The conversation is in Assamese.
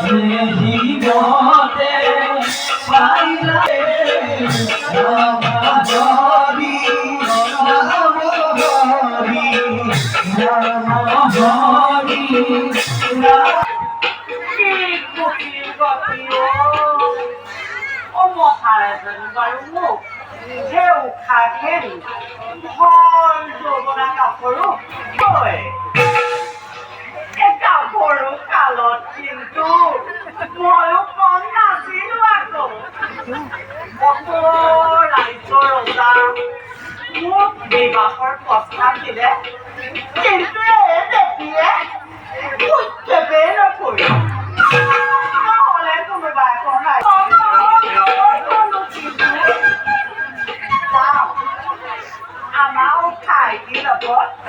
জীবতে পাইলে ৰামাধৰি ৰামহৰি ৰামহৰি বাৰু মোক নিজে উশাহ খেলি ভৰ যৌৱনা কাপোৰো হয় সৰু কালত কিন্তু ময়ো কম নাছিলো আকৌ ৰাজ্যৰ ৰজা মোক বিবাহৰ প্ৰস্তাৱ দিলে কিন্তু এই বেটীয়ে একেবাৰে নকৰিল নহ'লে কোনোবা এখন আমাৰ ঠাইটিৰ লগত